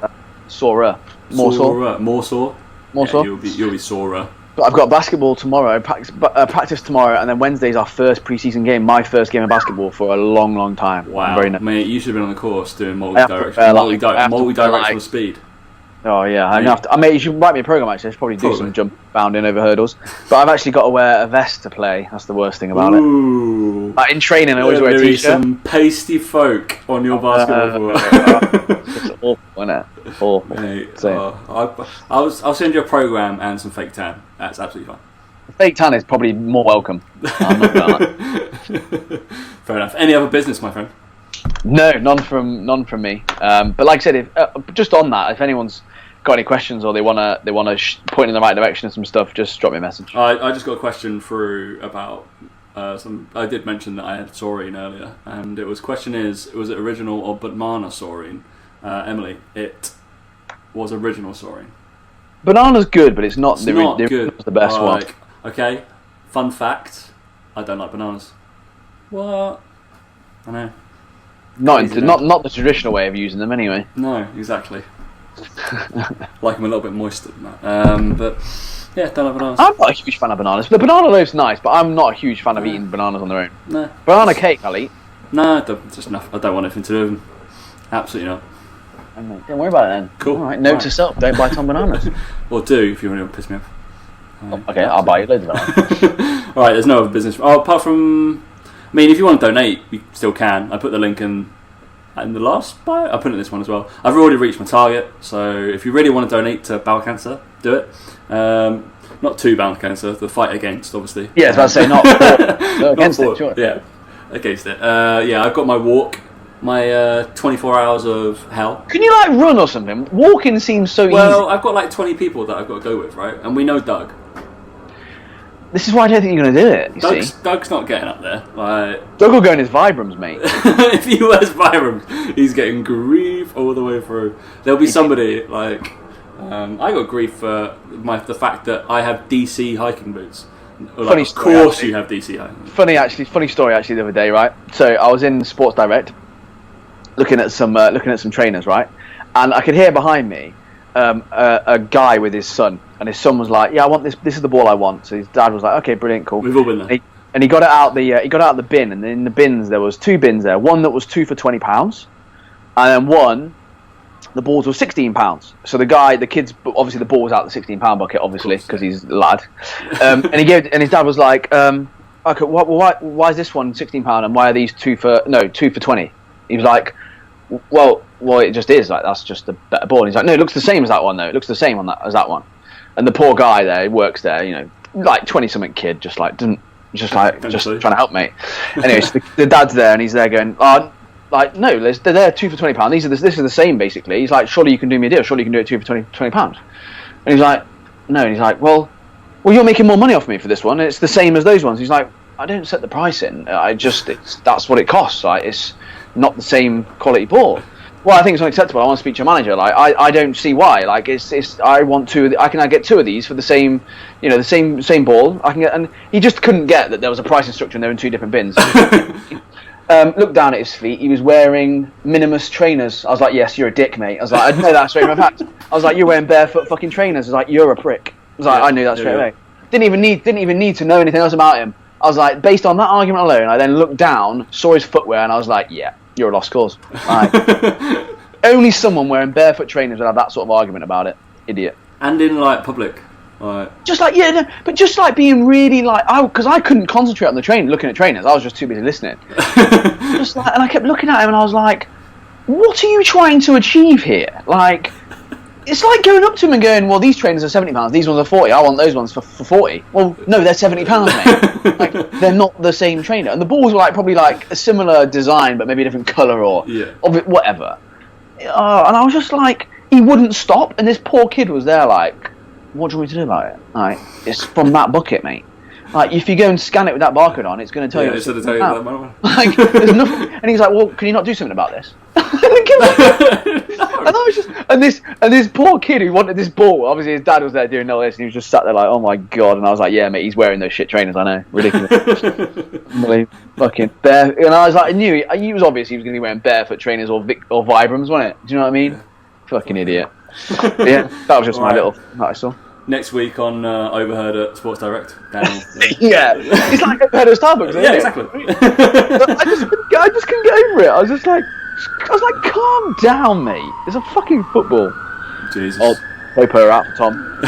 Sorer. More sore. More sore. More sore. You'll be sorer. But I've got basketball tomorrow, practice tomorrow, and then Wednesday's our first pre-season game, my first game of basketball for a long, long time. Wow, mate, you should have been on the course doing multi-directional speed. Oh yeah, I'm gonna have to. Mate, you should write me a program actually. I should probably do some jump bounding over hurdles. But I've actually got to wear a vest to play. That's the worst thing about it. In training, I always wear a t-shirt. Some pasty folk on your basketball court. It's awful, isn't it? Awful. Mate, I'll send you a program and some fake tan. That's absolutely fine. Fake tan is probably more welcome. I'm not gonna Fair enough. Any other business, my friend? No, none from me. But like I said, if, just on that, if anyone's got any questions or they wanna point in the right direction and some stuff, just drop me a message. I just got a question through about some. I did mention that I had saurine earlier, and question is, was it original or banana saurine? Emily, it was original saurine. Banana's good, but it's not it's the not good. The best one. Okay, fun fact: I don't like bananas. What? I know. Not the traditional way of using them, anyway. No, exactly. Like them a little bit moister than that. But yeah, don't like bananas. I'm not a huge fan of bananas. The banana loaf's nice, but I'm not a huge fan of eating bananas on their own. No. Banana cake, I'll eat. No, just enough. I don't want anything to do with them. Absolutely not. Don't worry about it then. Cool. All right, note to self: don't buy Tom bananas. Or do if you want to piss me off. Okay, I'll buy you loads of bananas. All right, there's no other business. Oh, apart from, I mean, if you want to donate, you still can. I put the link in the last bio. I put it in this one as well. I've already reached my target, so if you really want to donate to bowel cancer, do it. Not to bowel cancer, the fight against, obviously. Yeah, I was about to say not against it. Sure. Yeah, against it. Yeah, I've got my walk. My 24 hours of hell. Can you run or something? Walking seems so easy. Well, I've got 20 people that I've got to go with, right? And we know Doug. This is why I don't think you're going to do it. Doug's not getting up there. Doug will go in his Vibrams, mate. If he wears Vibrams, he's getting grief all the way through. There'll be somebody I got grief for the fact that I have DC hiking boots. Funny story, of course, you have DC hiking boots. Funny story actually the other day, right? So I was in Sports Direct. Looking at some trainers, right, and I could hear behind me a guy with his son, and his son was like, "Yeah, I want this. This is the ball I want." So his dad was like, "Okay, brilliant, cool." We've all been there. And he got it out the bin, and in the bins there was 2 bins there. One that was 2 for £20, and then one, the balls were £16. So the kids, obviously the ball was out the £16 bucket, obviously because he's a lad, and his dad was like, "Okay, why is this one £16 and why are these 2 for 20?" He was like, well, it just is. That's just a better ball. And he's like, no, it looks the same as that one, though. It looks the same as that one. And the poor guy there, he works there, 20-something kid, just trying to help, mate. Anyways, the dad's there, and he's there going, no, they're 2 for £20. This is the same, basically. He's like, surely you can do me a deal. Surely you can do it 2 for £20. And he's like, no. And he's like, well, you're making more money off me for this one. It's the same as those ones. He's like, I don't set the price in. That's what it costs. It's not the same quality ball. Well, I think it's unacceptable. I want to speak to your manager. I don't see why. I want to. I can get 2 of these for the same, the same ball. I can get, and he just couldn't get that there was a pricing structure and they were in 2 different bins. Looked down at his feet. He was wearing Minimus trainers. I was like, yes, you're a dick, mate. I was like, I know that straight from fact. I was like, you're wearing barefoot fucking trainers. I was like, you're a prick. I was like, I knew that straight away. Didn't even need to know anything else about him. I was like, based on that argument alone, I then looked down, saw his footwear, and I was like, yeah, you're a lost cause. Only someone wearing barefoot trainers would have that sort of argument about it. Idiot. And in public. Right. Just like, yeah, no, but just like being really like, because I couldn't concentrate on the train, looking at trainers. I was just too busy listening. Just like, and I kept looking at him, and I was like, what are you trying to achieve here? Like, it's like going up to him and going, well, these trainers are £70, these ones are 40. I want those ones for 40. Well, no, they're £70, mate. Like, they're not the same trainer. And the balls were like probably like a similar design, but maybe a different colour or of it, whatever. And I was just like, he wouldn't stop, and this poor kid was there like, what do you want me to do about it? Like, it's from that bucket, mate. Like, if you go and scan it with that barcode on, it's going to tell you. It's going to tell you that. Like, there's nothing. And he's like, well, can you not do something about this? And I was just, and this poor kid who wanted this ball. Obviously, his dad was there doing all this, and he was just sat there like, oh my god. And I was like, yeah, mate, he's wearing those shit trainers. I know, ridiculous. Unbelievable. Fucking bare. And I was like, I knew he was obvious he was going to be wearing barefoot trainers or Vibrams, wasn't it? Do you know what I mean? Yeah. Fucking idiot. But yeah, that was just my little that I saw. Next week on Overheard at Sports Direct. Daniel. Yeah, it's like Overheard at Starbucks. Isn't yeah, it? exactly. I just couldn't get over it. I was like, calm down, mate. It's a fucking football. Jesus. Oh, Popo out for Tom.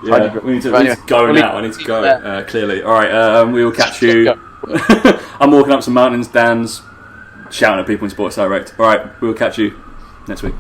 Yeah, we need to go now. I need to go. Clearly. All right. We will catch you. I'm walking up some mountains. Dan's shouting at people in Sports Direct. All right. We will catch you next week.